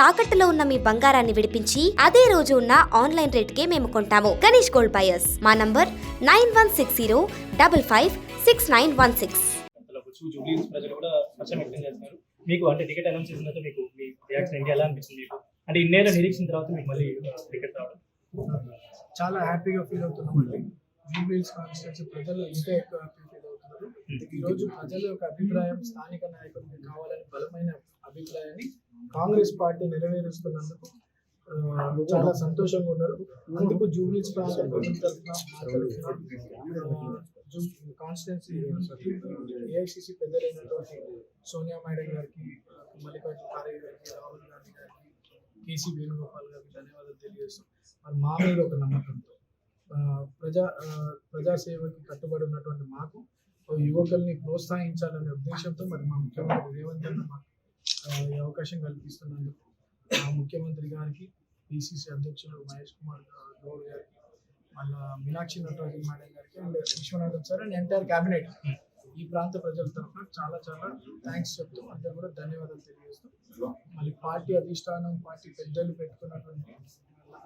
తాకట్టులో ఉన్న మీ బంగారాన్ని విడిపించి అదే రోజు ఉన్న ఆన్లైన్ రేట్కే మేము కొంటాము. Ganesh gold buyers. మా నంబర్ 9160556916. ప్రజలు కూడా హర్షం వ్యక్తం చేస్తున్నారు. మీకు అంటే టికెట్ అనౌన్స్ చేసిన తర్వాత మీకు మీ రియాక్షన్ ఏంటి, ఎలా అనిపించింది మీకు? అంటే ఇన్నేళ్ళ నిరీక్షణ తర్వాత మీకు మళ్ళీ టికెట్ రావడం చాలా హ్యాపీగా ఫీల్ అవుతున్నామండి. జూబ్లీహిల్స్ కాన్స్టిట్యూన్సీ ప్రజలు ఇంకా ఎక్కువ హ్యాపీ ఫీల్ అవుతున్నారు. ఈ రోజు ప్రజల యొక్క అభిప్రాయం స్థానిక నాయకుడికి కావాలని బలమైన అభిప్రాయాన్ని కాంగ్రెస్ పార్టీ నెరవేరుస్తున్నందుకు చాలా సంతోషంగా ఉన్నారు. అందుకు జూబ్లీహిల్స్ ప్రాంత ప్రజల తరఫున కాన్స్టిట్యూన్సీ ఏఐసిసి పెద్దలైనటువంటి సోనియా మేడం గారికి, మల్లికార్జున ఖార్గే గారికి, రాహుల్ గాంధీ గారికి, కేసీ వేణుగోపాల్ గారికి ధన్యవాదాలు తెలియజేస్తాం. మరి మా మీద ఒక నమ్మకంతో ప్రజాసేవకి కట్టుబడి ఉన్నటువంటి మాకు యువకుల్ని ప్రోత్సహించాలనే ఉద్దేశంతో మరి మా ముఖ్యమంత్రి రేవంత్ అన్న మాకు ఈ అవకాశం కల్పిస్తున్నందుకు మా ముఖ్యమంత్రి గారికి, పిసిసి అధ్యక్షులు మహేష్ కుమార్ గౌడ్ గారికి, మళ్ళీ మీనాక్షి నటరాజన్ మేడం గారికి and Viswanatham sir and entire cabinet ఈ ప్రాంత ప్రజల తరఫున చాలా చాలా థ్యాంక్స్ చెప్తూ అందరూ కూడా ధన్యవాదాలు తెలియజేస్తూ మళ్ళీ పార్టీ అధిష్టానం, పార్టీ పెద్దలు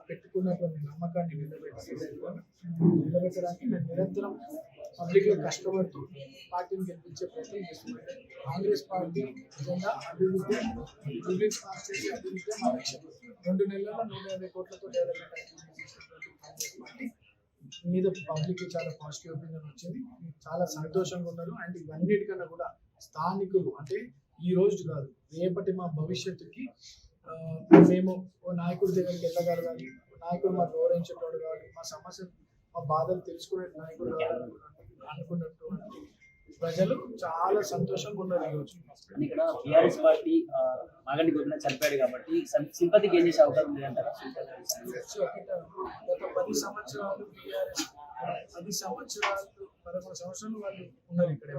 పెట్టుకున్నటువంటి నమ్మకాన్ని నిలబెట్టడానికి మేము నిరంతరం పబ్లిక్లో కష్టపడుతూ పార్టీని గెలిపించే ప్రయత్నం చేస్తున్నాం. కాంగ్రెస్ పార్టీ నిజంగా అభివృద్ధి మా లక్ష్యం. 2 నెలల్లో 150 కోట్లతో డెవలప్మెంట్ యాక్టివిటీ చేసినటువంటి కాంగ్రెస్ పార్టీ మీద పబ్లిక్ చాలా పాజిటివ్ ఒపీనియన్ వచ్చింది. చాలా సంతోషంగా ఉన్నారు. అండ్ ఇవన్నిటికన్నా కూడా స్థానికులు అంటే ఈ రోజు కాదు, రేపటి మా భవిష్యత్తుకి మేము ఓ నాయకుడి దగ్గరికి వెళ్ళగలగాలి, నాయకుడు మాకు గౌరవించేటోడు కావాలి, మా సమస్యలు, మా బాధలు తెలుసుకునే నాయకుడు అనుకున్నటువంటి ప్రజలు చాలా సంతోషంగా ఉన్నారు ఈ రోజు. ఇక్కడ టీఆర్ఎస్ పార్టీ మాగంటి గోపీనాథ్ చనిపోయాడు కాబట్టి సింపతికి ఏం చేసే అవకాశం లేదంటారా? గత 10 సంవత్సరాలు టీఆర్ఎస్ 11 సంవత్సరాలు వాళ్ళు ఉన్నారు ఇక్కడ.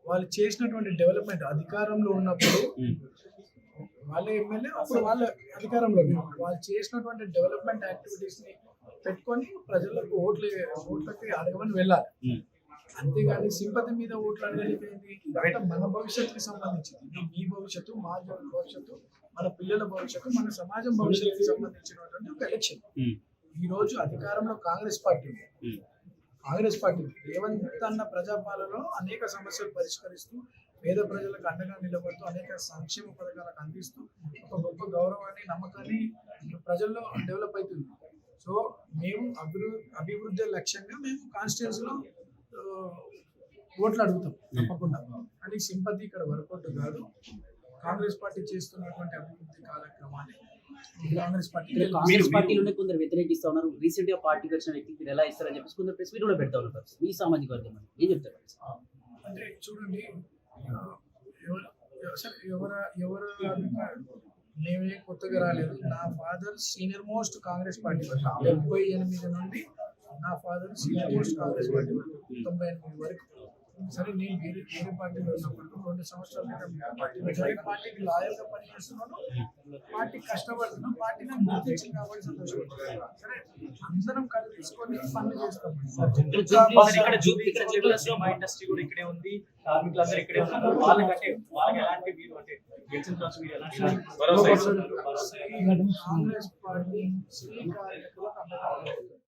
వాళ్ళు చేసినటువంటి డెవలప్మెంట్ అధికారంలో ఉన్నప్పుడు వాళ్ళే ఎమ్మెల్యే, అప్పుడు వాళ్ళ అధికారంలో వాళ్ళు చేసినటువంటి డెవలప్మెంట్ యాక్టివిటీస్ ని పెట్టుకొని ప్రజలకు ఓట్లకి అడగమని వెళ్ళాలి. అంతేగాని సింపతి మీద ఓట్లు అడగలిగింది అంటే మన భవిష్యత్తుకి సంబంధించింది. మీ భవిష్యత్తు, మా భవిష్యత్తు, మన పిల్లల భవిష్యత్తు, మన సమాజం భవిష్యత్తుకి సంబంధించినటువంటి ఒక ఎలక్షన్. ఈ రోజు అధికారంలో కాంగ్రెస్ పార్టీ రేవంత్ అన్న ప్రజాపాలనలో అనేక సమస్యలు పరిష్కరిస్తూ పేద ప్రజలకు అండగా నిలబడుతూ అనేక సంక్షేమ పథకాలకు అందిస్తూ ఒక గొప్ప గౌరవాన్ని, నమ్మకాన్ని ప్రజల్లో డెవలప్ అవుతుంది. సో మేము అభివృద్ధి లక్ష్యంగా మేము కాన్స్టిట్యూన్సీలో ఓట్లు అడుగుతాం తప్పకుండా. అని సింపతి ఇక్కడ వర్కౌట్ కాదు. కాంగ్రెస్ పార్టీ చేస్తున్నటువంటి అభివృద్ధి కార్యక్రమాన్ని కాంగ్రెస్ పార్టీలోనే కొందరు వ్యతిరేకిస్తా ఉన్నారు. రీసెంట్ గా పార్టీకి వచ్చిన వ్యక్తికి ఎలా ఇస్తారని చెప్పేసి కొందరు ప్రెస్ మీట్ కూడా పెడతా ఉన్నారు. మీ సామాజిక వర్గం ఏం చెప్తారు అంటే చూడండి, ఎవరు మేమే కొత్తగా రాలేదు. నా father senior most Congress party 78 నుండి నా father senior most Congress party 98 వరకు. సరే, నేను వేరే పార్టీలో ఉన్నప్పుడు 2 సంవత్సరాల క్రితం పార్టీకి లాయర్గా పనిచేస్తున్నాను, పార్టీ కష్టపడుతున్నాం, పార్టీ నాకు గుర్తించింది కాబట్టి సంతోషపడుతున్నాను. సరే, అందరం కలిసి తీసుకొని పనులు చేస్తాం. మా ఇండస్ట్రీ కూడా ఇక్కడే ఉంది, కార్మికులందరూ ఇక్కడే ఉన్నారు. వాళ్ళకి ఎలాంటి మీరు అంటే కాంగ్రెస్ పార్టీ